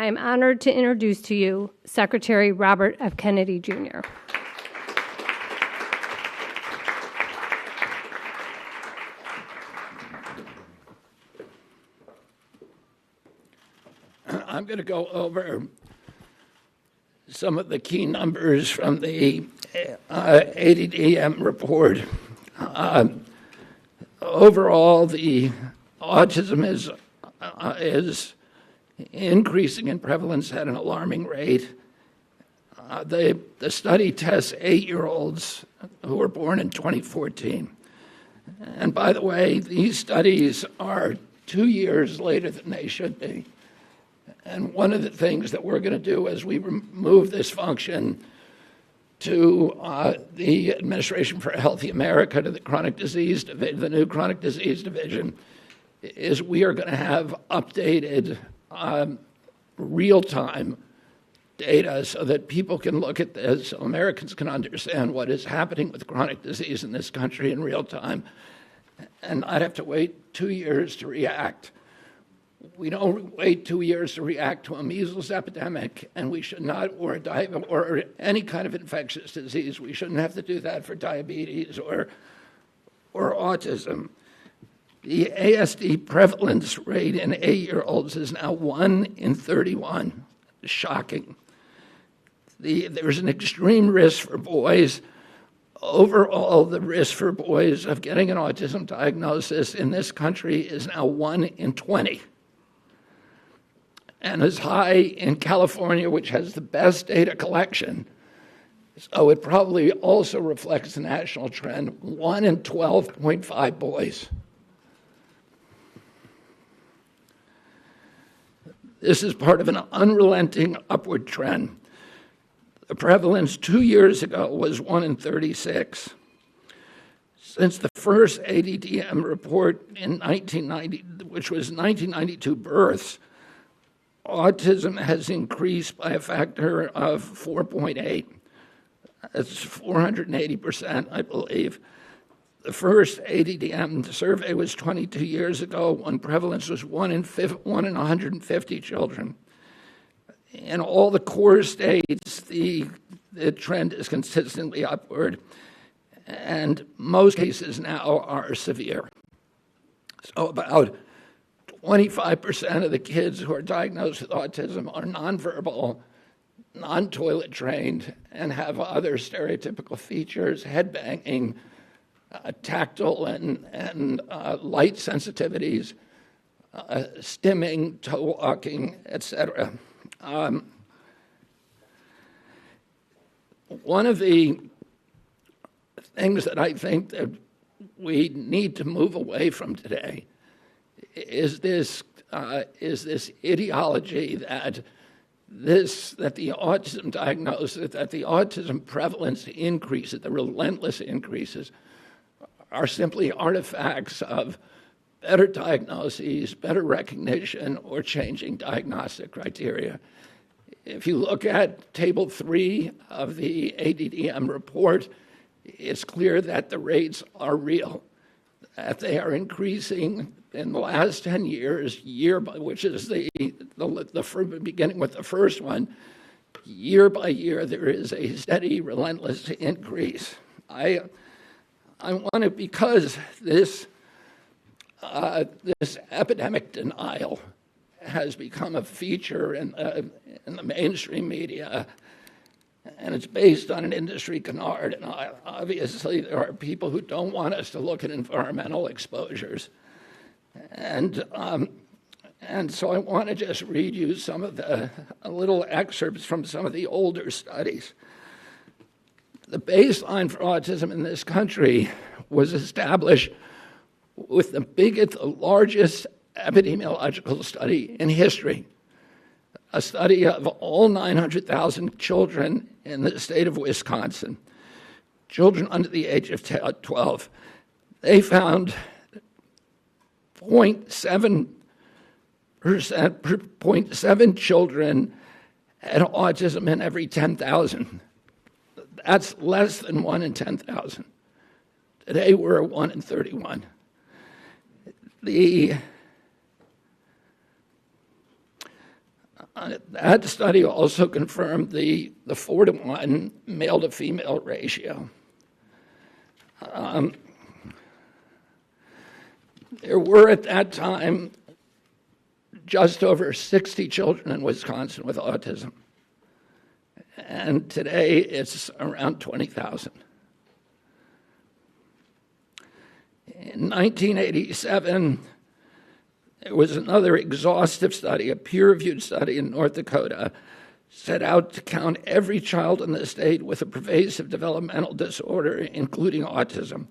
I am honored to introduce to you Secretary Robert F. Kennedy, Jr. I'm going to go over some of the key numbers from the ADDM report. Overall, the autism is increasing in prevalence at an alarming rate. The study tests 8-year-olds who were born in 2014. And by the way, these studies are 2 years later than they should be. And one of the things that we're going to do as we move this function to the Administration for a Healthy America, to the Chronic Disease Division, the new Chronic Disease Division, is we are going to have updated real-time data so that people can look at this, so Americans can understand what is happening with chronic disease in this country in real time, and not have to wait 2 years to react. We don't wait 2 years to react to a measles epidemic, and we should not, or any kind of infectious disease. We shouldn't have to do that for diabetes or autism. The ASD prevalence rate in 8-year-olds is now 1 in 31. Shocking. There's an extreme risk for boys. Overall, the risk for boys of getting an autism diagnosis in this country is now 1 in 20. And as high in California, which has the best data collection. So it probably also reflects the national trend, 1 in 12.5 boys. This is part of an unrelenting upward trend. The prevalence 2 years ago was 1 in 36. Since the first ADDM report in 1990, which was 1992 births, autism has increased by a factor of 4.8. That's 480%, I believe. The first ADDM survey was 22 years ago when prevalence was 1 in 150 children. In all the core states, the trend is consistently upward, and most cases now are severe. So about 25% of the kids who are diagnosed with autism are nonverbal, non-toilet trained, and have other stereotypical features, head banging, tactile and light sensitivities, stimming, toe walking, etc. One of the things that I think that we need to move away from today is this ideology that the autism diagnosis, that the autism prevalence increases, the relentless increases, are simply artifacts of better diagnoses, better recognition, or changing diagnostic criteria. If you look at Table 3 of the ADDM report, it's clear that the rates are real, that they are increasing in the last 10 years, which is the beginning with the first one. Year by year, there is a steady, relentless increase. I want to, because this epidemic denial has become a feature in the mainstream media, and it's based on an industry canard. And obviously, there are people who don't want us to look at environmental exposures. And so I want to just read you some of the little excerpts from some of the older studies. The baseline for autism in this country was established with the largest epidemiological study in history, a study of all 900,000 children in the state of Wisconsin, children under the age of 12. They found 0.7 children had autism in every 10,000. That's less than 1 in 10,000. Today we're at 1 in 31. That study also confirmed the 4-to-1 male-to-female ratio. There were at that time just over 60 children in Wisconsin with autism. And today it's around 20,000. In 1987, there was another exhaustive study, a peer-reviewed study in North Dakota, set out to count every child in the state with a pervasive developmental disorder, including autism.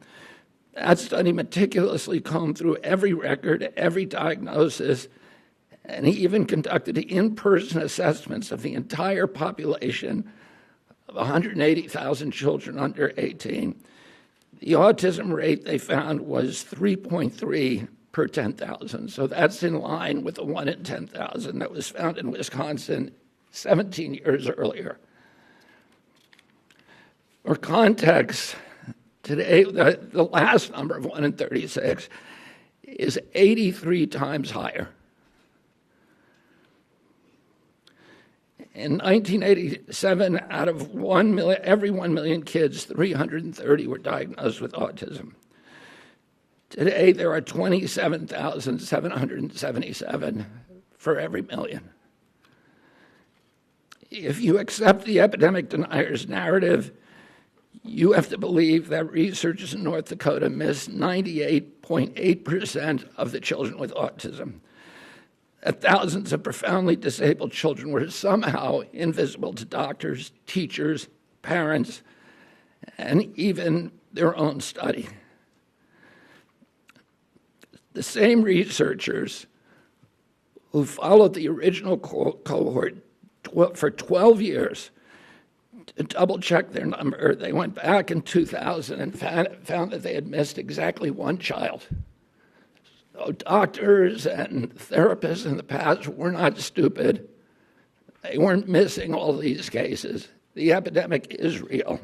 That study meticulously combed through every record, every diagnosis, and he even conducted in-person assessments of the entire population of 180,000 children under 18. The autism rate they found was 3.3 per 10,000. So that's in line with the 1 in 10,000 that was found in Wisconsin 17 years earlier. For context, today the last number of 1 in 36 is 83 times higher. In 1987, out of every 1 million kids, 330 were diagnosed with autism. Today, there are 27,777 for every million. If you accept the epidemic deniers' narrative, you have to believe that researchers in North Dakota missed 98.8% of the children with autism. That thousands of profoundly disabled children were somehow invisible to doctors, teachers, parents, and even their own study. The same researchers who followed the original cohort for 12 years to double-check their number, they went back in 2000 and found that they had missed exactly one child. So doctors and therapists in the past were not stupid. They weren't missing all these cases. The epidemic is real.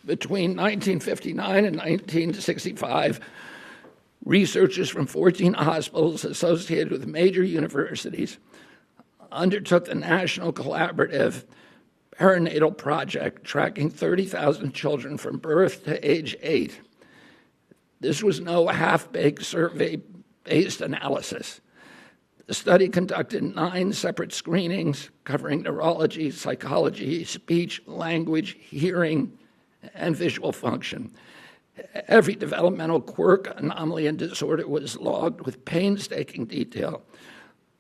Between 1959 and 1965, researchers from 14 hospitals associated with major universities undertook the National Collaborative Perinatal Project, tracking 30,000 children from birth to age 8. This was no half-baked survey-based analysis. The study conducted 9 separate screenings covering neurology, psychology, speech, language, hearing, and visual function. Every developmental quirk, anomaly, and disorder was logged with painstaking detail.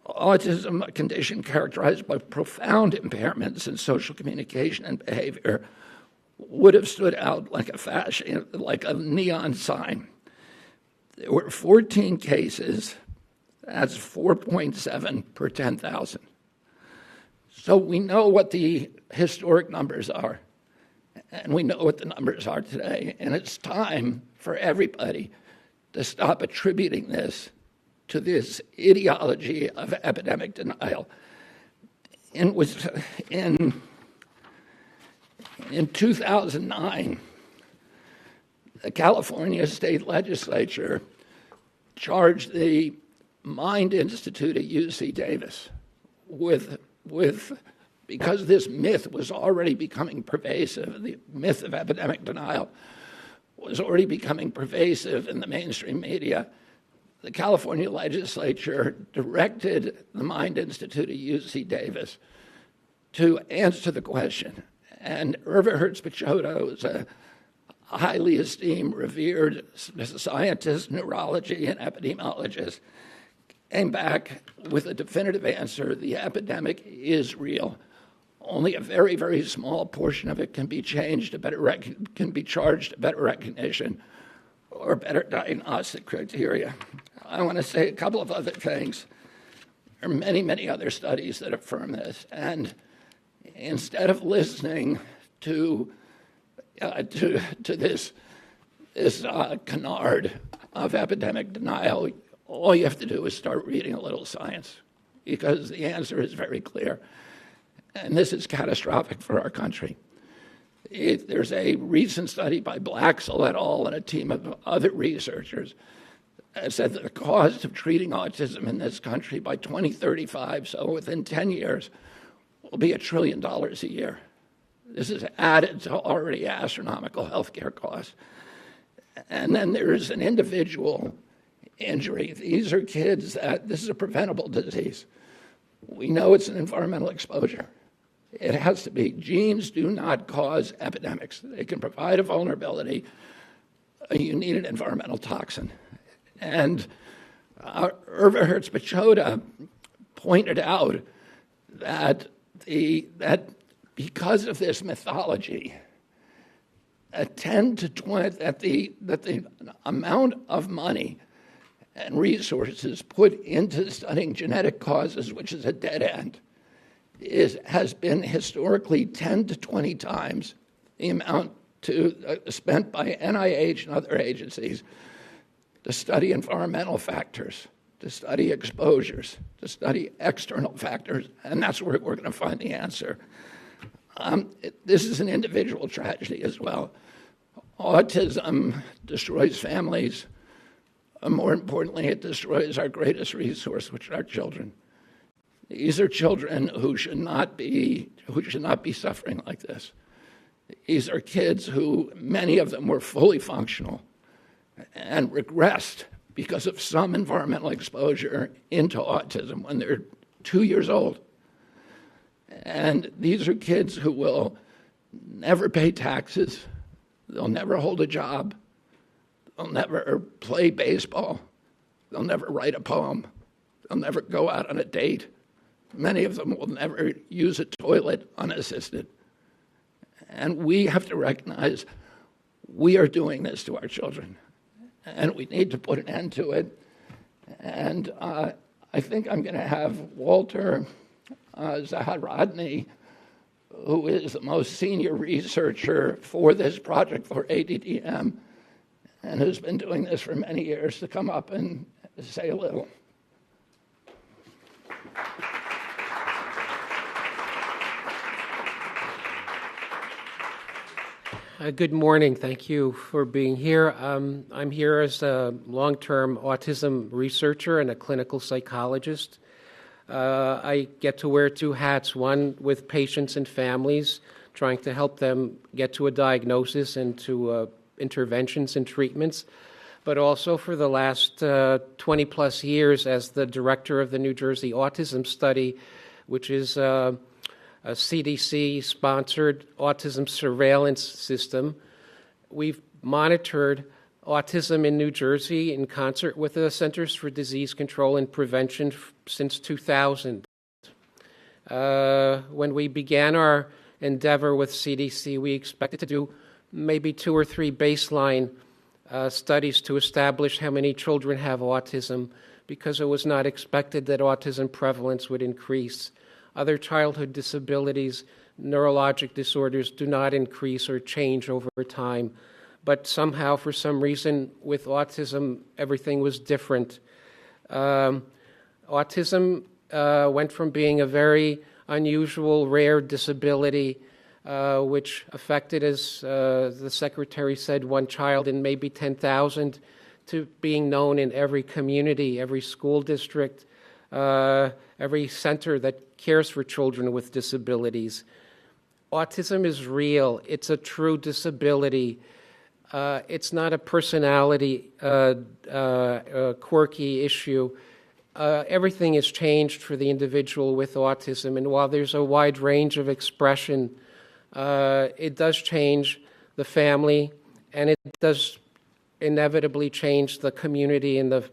Autism, a condition characterized by profound impairments in social communication and behavior, would have stood out like a neon sign. There were 14 cases. That's 4.7 per 10,000. So we know what the historic numbers are, and we know what the numbers are today. And it's time for everybody to stop attributing this to this ideology of epidemic denial. In 2009, the California State Legislature charged the Mind Institute at UC Davis because this myth was already becoming pervasive, the myth of epidemic denial was already becoming pervasive in the mainstream media. The California legislature directed the Mind Institute at UC Davis to answer the question. And Irva Hertz-Pichota was a highly esteemed, revered scientist, neurology, and epidemiologist, came back with a definitive answer: the epidemic is real. Only a very, very small portion of it can be changed to can be charged to better recognition or better diagnostic criteria. I want to say a couple of other things. There are many, many other studies that affirm this. And instead of listening to this canard of epidemic denial, all you have to do is start reading a little science, because the answer is very clear. And this is catastrophic for our country. There's a recent study by Blaxell et al. And a team of other researchers said that the cost of treating autism in this country by 2035, so within 10 years, will be $1 trillion a year. This is added to already astronomical healthcare costs. And then there's an individual injury. These are kids that, this is a preventable disease. We know it's an environmental exposure. It has to be. Genes do not cause epidemics. They can provide a vulnerability. You need an environmental toxin. And Irva Hertz-Pichoda pointed out that because of this mythology, that the amount of money and resources put into studying genetic causes, which is a dead end, has been historically 10 to 20 times the amount spent by NIH and other agencies to study environmental factors, to study exposures, to study external factors, and that's where we're going to find the answer. This is an individual tragedy as well. Autism destroys families. More importantly, it destroys our greatest resource, which are our children. These are children who should not be suffering like this. These are kids who, many of them were fully functional and regressed because of some environmental exposure into autism when they're 2 years old. And these are kids who will never pay taxes, they'll never hold a job, they'll never play baseball, they'll never write a poem, they'll never go out on a date. Many of them will never use a toilet unassisted. And we have to recognize we are doing this to our children, and we need to put an end to it. And I think I'm going to have Walter Zaharadny, who is the most senior researcher for this project for ADDM, and who's been doing this for many years, to come up and say a little. Good morning. Thank you for being here. I'm here as a long-term autism researcher and a clinical psychologist. I get to wear two hats, one with patients and families, trying to help them get to a diagnosis and to interventions and treatments, but also for the last 20-plus years as the director of the New Jersey Autism Study, which is a CDC-sponsored autism surveillance system. We've monitored autism in New Jersey in concert with the Centers for Disease Control and Prevention since 2000. When we began our endeavor with CDC, we expected to do maybe 2 or 3 baseline studies to establish how many children have autism, because it was not expected that autism prevalence would increase. Other childhood disabilities, neurologic disorders do not increase or change over time. But somehow, for some reason, with autism, everything was different. Autism went from being a very unusual, rare disability, which affected, as the secretary said, 1 child in maybe 10,000, to being known in every community, every school district, every center that cares for children with disabilities. Autism is real. It's a true disability. It's not a personality quirky issue. Everything has changed for the individual with autism, and while there's a wide range of expression, it does change the family, and it does inevitably change the community and the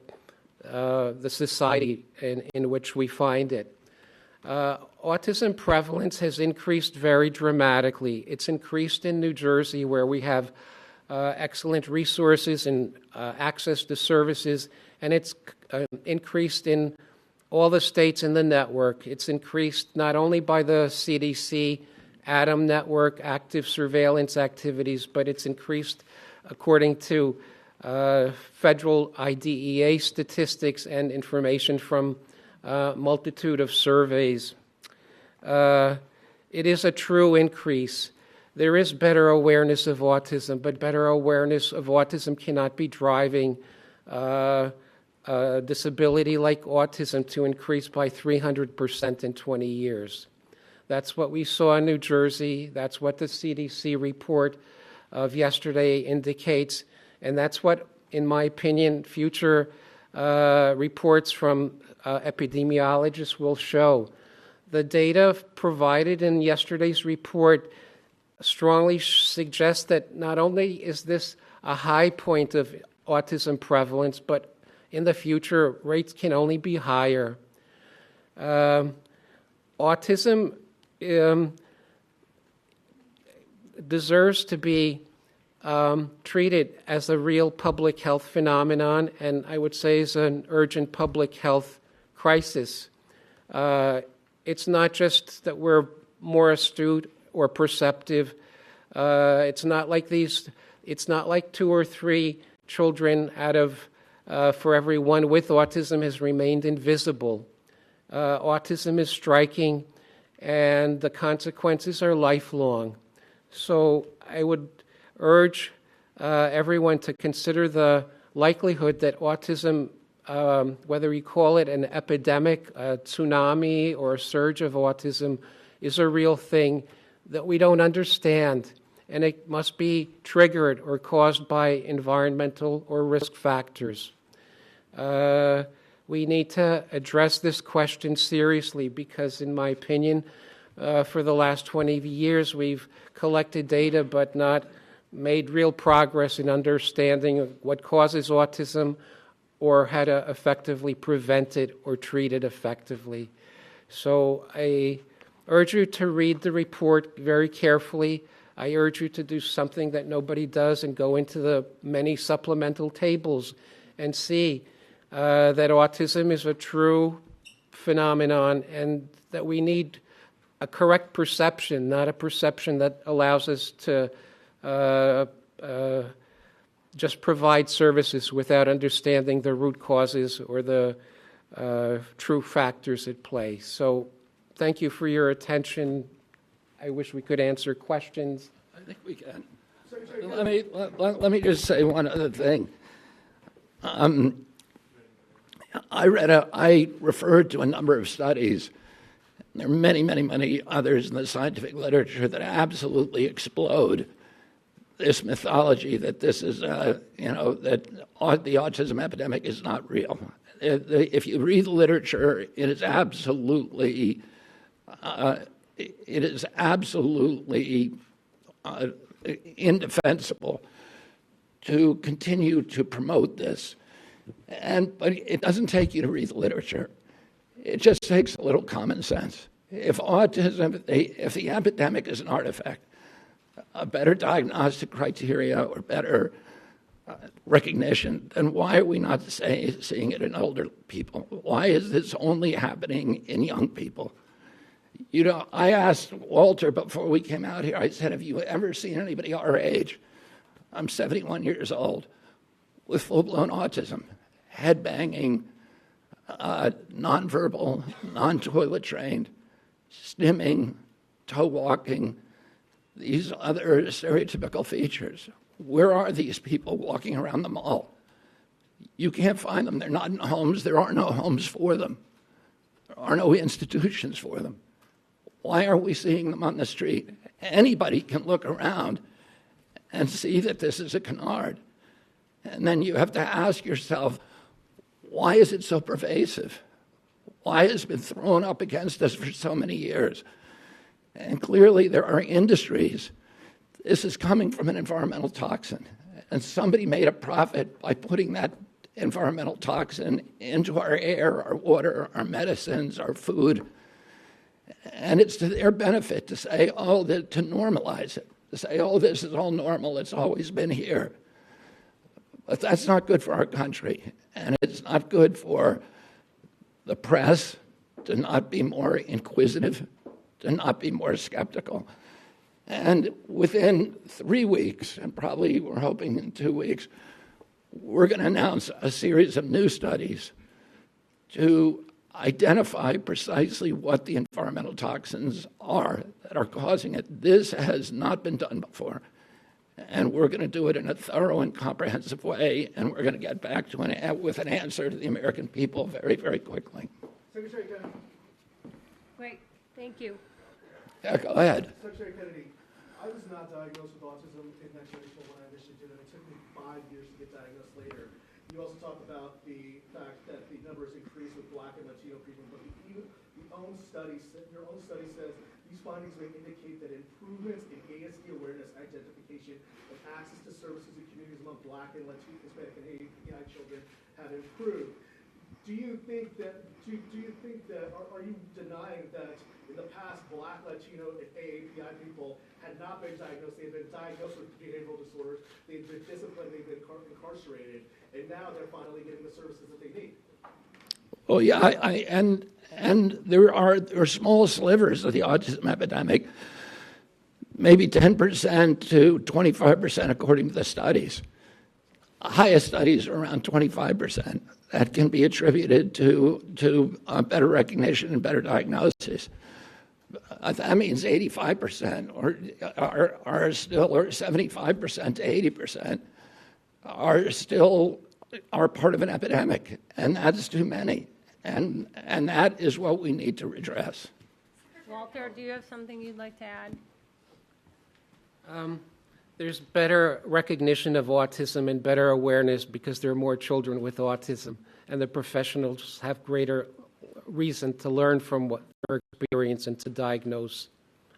society in which we find it. Autism prevalence has increased very dramatically. It's increased in New Jersey, where we have excellent resources and access to services, and it's increased in all the states in the network. It's increased not only by the CDC, ADAM network, active surveillance activities, but it's increased according to federal IDEA statistics and information from multitude of surveys. It is a true increase. There is better awareness of autism, but better awareness of autism cannot be driving disability like autism to increase by 300% in 20 years. That's what we saw in New Jersey. That's what the CDC report of yesterday indicates. And that's what, in my opinion, future reports from epidemiologists will show. The data provided in yesterday's report strongly suggests that not only is this a high point of autism prevalence, but in the future, rates can only be higher. Autism deserves to be treated as a real public health phenomenon, and I would say is an urgent public health crisis. It's not just that we're more astute or perceptive. It's not like 2 or 3 children out of for every one with autism has remained invisible. Autism is striking, and the consequences are lifelong. So I would urge everyone to consider the likelihood that autism, whether you call it an epidemic, a tsunami, or a surge of autism, is a real thing that we don't understand, and it must be triggered or caused by environmental or risk factors. We need to address this question seriously because, in my opinion, for the last 20 years, we've collected data but not made real progress in understanding what causes autism or how to effectively prevent it or treat it effectively. So I urge you to read the report very carefully. I urge you to do something that nobody does and go into the many supplemental tables and see that autism is a true phenomenon and that we need a correct perception, not a perception that allows us to just provide services without understanding the root causes or the true factors at play. So thank you for your attention. I wish we could answer questions. I think we can. Let me just say one other thing. I referred to a number of studies. There are many others in the scientific literature that absolutely explode this mythology that this is, that the autism epidemic is not real. If you read the literature, it is absolutely indefensible to continue to promote this. But it doesn't take you to read the literature. It just takes a little common sense. If the epidemic is an artifact, a better diagnostic criteria or better recognition, then why are we not seeing it in older people? Why is this only happening in young people? I asked Walter before we came out here, I said, have you ever seen anybody our age? I'm 71 years old with full-blown autism, head-banging, nonverbal, non-toilet trained, stimming, toe walking, these other stereotypical features. Where are these people walking around the mall? You can't find them. They're not in homes. There are no homes for them. There are no institutions for them. Why are we seeing them on the street? Anybody can look around and see that this is a canard. And then you have to ask yourself, why is it so pervasive? Why has it been thrown up against us for so many years? And clearly there are industries. This is coming from an environmental toxin. And somebody made a profit by putting that environmental toxin into our air, our water, our medicines, our food. And it's to their benefit to say, to normalize it. To say, this is all normal, it's always been here. But that's not good for our country. And it's not good for the press to not be more inquisitive, to not be more skeptical. And within 3 weeks, and probably we're hoping in 2 weeks, we're going to announce a series of new studies to identify precisely what the environmental toxins are that are causing it. This has not been done before. and we're going to do it in a thorough and comprehensive way, and we're going to get back to with an answer to the American people very, very quickly. Secretary Kennedy. Great, thank you. Yeah, go ahead. Secretary Kennedy, I was not diagnosed with autism in 1994 when I initially did it. It took me 5 years to get diagnosed later. You also talked about the fact that the numbers increased with Black and Latino people, but your own study says these findings may indicate that improvements in ASD awareness, identification, and access to services in communities among Black and Latino, Hispanic, and API children have improved. Do you think that, are you denying that in the past Black, Latino, and AAPI people had not been diagnosed, they had been diagnosed with behavioral disorders, they've been disciplined, they've been incarcerated, and now they're finally getting the services that they need? Well, yeah, and there are small slivers of the autism epidemic, maybe 10% to 25% according to the studies. Highest studies are around 25%. That can be attributed to better recognition and better diagnosis. That means 85% are still, or 75% to 80% are part of an epidemic, and that's too many. And that is what we need to redress. Walter, do you have something you'd like to add? There's better recognition of autism and better awareness because there are more children with autism, and the professionals have greater reason to learn from what their experience and to diagnose.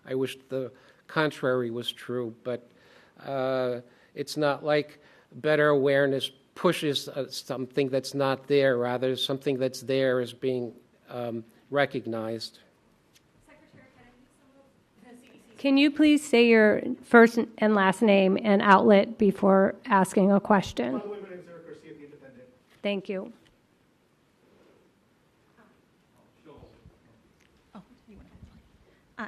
I wish the contrary was true, but it's not like better awareness pushes something that's not there. Rather, something that's there is being recognized. Can you please say your first and last name and outlet before asking a question? By the way, my name is Eric Garcia, The Independent. Thank you.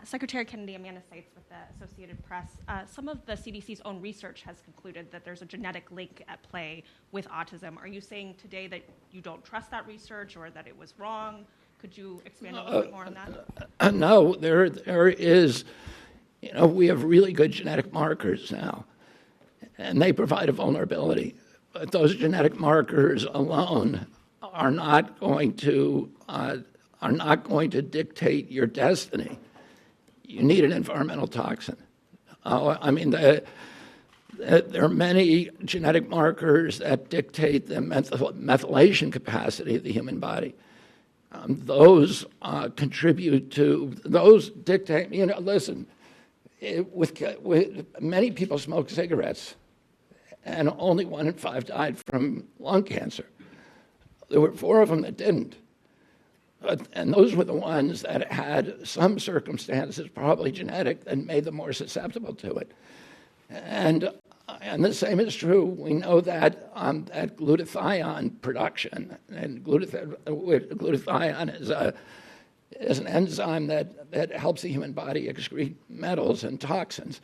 Secretary Kennedy, Amanda Seitz with the Associated Press. Some of the CDC's own research has concluded that there's a genetic link at play with autism. Are you saying today that you don't trust that research or that it was wrong? Could you expand a little bit more on that? No, there is, we have really good genetic markers now, and they provide a vulnerability. But those genetic markers alone are not going to dictate your destiny. You need an environmental toxin. There are many genetic markers that dictate the methylation capacity of the human body. Those contribute to, those dictate, listen, with many people smoke cigarettes, and only 1 in 5 died from lung cancer. There were 4 of them that didn't. And those were the ones that had some circumstances, probably genetic, that made them more susceptible to it. And the same is true. We know that that glutathione production, and glutathione is an enzyme that helps the human body excrete metals and toxins.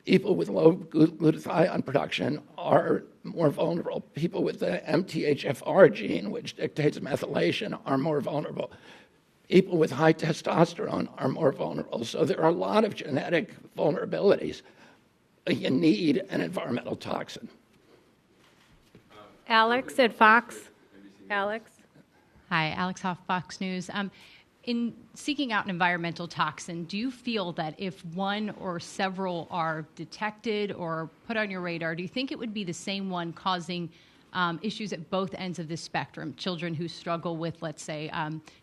People with low glutathione production are more vulnerable. People with the MTHFR gene, which dictates methylation, are more vulnerable. People with high testosterone are more vulnerable. So there are a lot of genetic vulnerabilities. You need an environmental toxin. Alex at Fox. Alex. Hi, Alex Hoff, Fox News. In seeking out an environmental toxin, do you feel that if one or several are detected or put on your radar, do you think it would be the same one causing issues at both ends of the spectrum? Children who struggle with, let's say,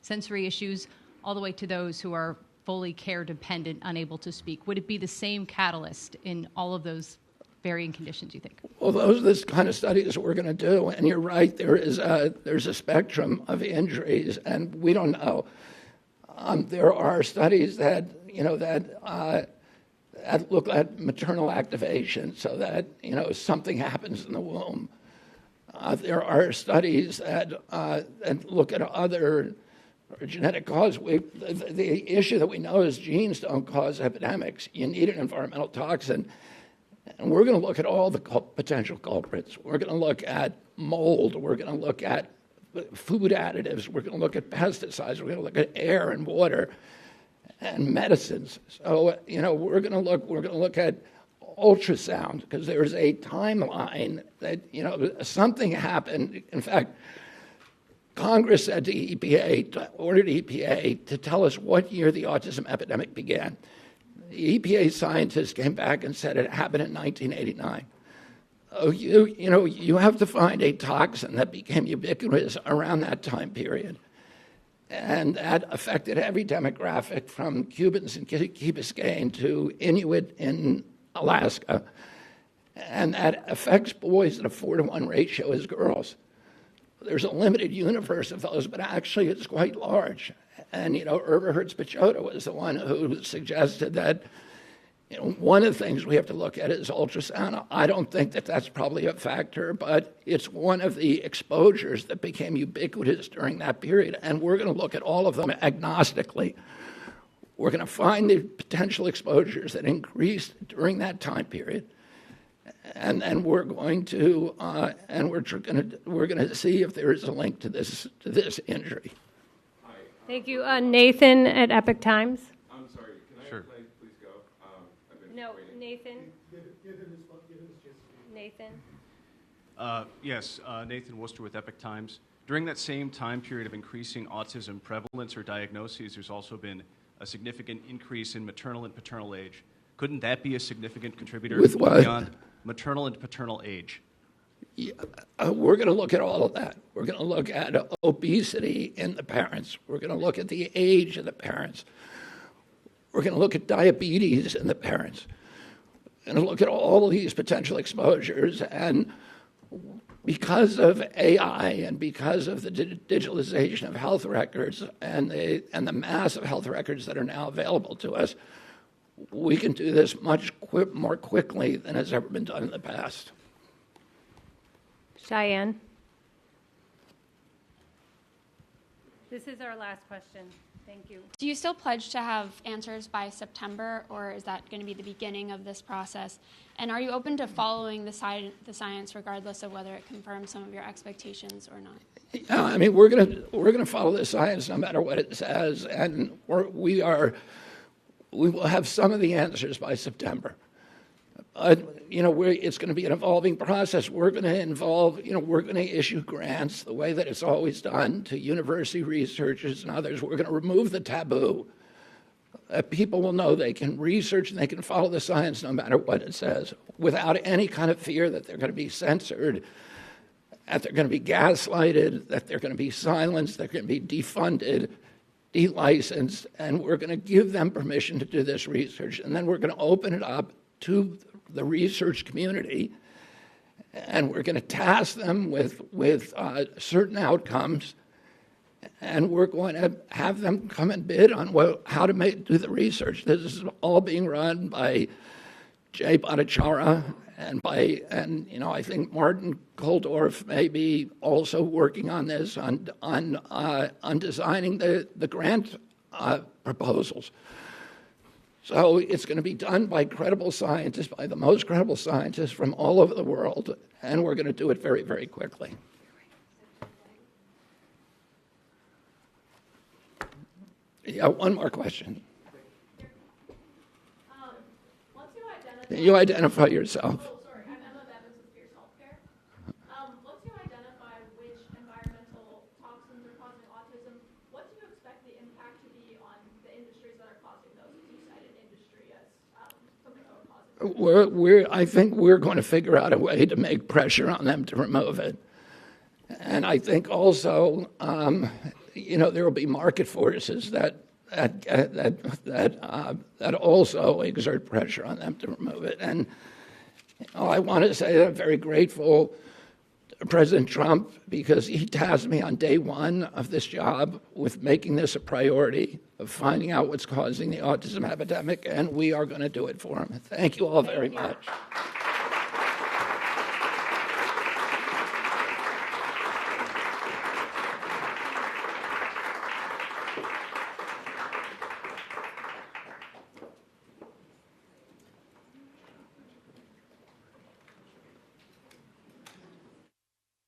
sensory issues, all the way to those who are fully care dependent, unable to speak. Would it be the same catalyst in all of those varying conditions, you think? Well, those are the kind of studies we're going to do. And you're right, there's a spectrum of injuries, and we don't know. There are studies that look at maternal activation, so that something happens in the womb. There are studies that look at other genetic causes. The issue that we know is genes don't cause epidemics. You need an environmental toxin, and we're going to look at all the potential culprits. We're going to look at mold. We're going to look at food additives. We're going to look at pesticides. We're going to look at air and water and medicines. So we're going to look at ultrasound, because there's a timeline that, something happened. In fact, Congress said to EPA, ordered EPA to tell us what year the autism epidemic began. The EPA scientists came back and said it happened in 1989. Oh, you have to find a toxin that became ubiquitous around that time period. And that affected every demographic from Cubans in Key Biscayne to Inuit in Alaska. And that affects boys at a 4-to-1 ratio as girls. There's a limited universe of those, but actually it's quite large. And, Irva Hertz-Pichota was the one who suggested that, one of the things we have to look at is ultrasound. I don't think that that's probably a factor, but it's one of the exposures that became ubiquitous during that period. And we're going to look at all of them agnostically. We're going to find the potential exposures that increased during that time period. And then we're going to we're going to see if there is a link to this injury. Thank you. Nathan at Epoch Times. I'm sorry. Can I please go? No, Nathan. Nathan. Yes, Nathan Worcester with Epoch Times. During that same time period of increasing autism prevalence or diagnoses, there's also been a significant increase in maternal and paternal age. Couldn't that be a significant contributor With what? beyond maternal and paternal age? Yeah, we're going to look at all of that. We're going to look at obesity in the parents. We're going to look at the age of the parents. We're going to look at diabetes in the parents. We're going to look at all of these potential exposures. And because of AI and because of the digitalization of health records and the mass of health records that are now available to us, we can do this much more quickly than has ever been done in the past. Cheyenne. This is our last question. Thank you. Do you still pledge to have answers by September, or is that going to be the beginning of this process? And are you open to following the science regardless of whether it confirms some of your expectations or not? Yeah, I mean, we're gonna follow the science no matter what it says, and we will have some of the answers by September. It's going to be an evolving process. We're going to issue grants the way that it's always done to university researchers and others. We're going to remove the taboo. People will know they can research and they can follow the science no matter what it says without any kind of fear that they're going to be censored, that they're going to be gaslighted, that they're going to be silenced, they're going to be defunded, delicensed, and we're going to give them permission to do this research. And then we're going to open it up to the research community, and we're going to task them with certain outcomes, and we're going to have them come and bid on how to do the research. This is all being run by Jay Bhattacharya and I think Martin Koldorf may be also working on this on designing the grant proposals. So it's going to be done by credible scientists, by the most credible scientists from all over the world, and we're going to do it very, very quickly. Yeah, one more question. Can you identify yourself? Sorry, I'm Emma Bevins with Fierce Healthcare. Once you identify which environmental toxins are causing autism, what do you expect the impact to be on the industries that are causing those? You cited industry as something that would cause it. I think we're going to figure out a way to make pressure on them to remove it. And I think also, there will be market forces that also exert pressure on them to remove it. And I want to say that I'm very grateful to President Trump because he tasked me on day one of this job with making this a priority, of finding out what's causing the autism epidemic, and we are going to do it for him. Thank you all very much.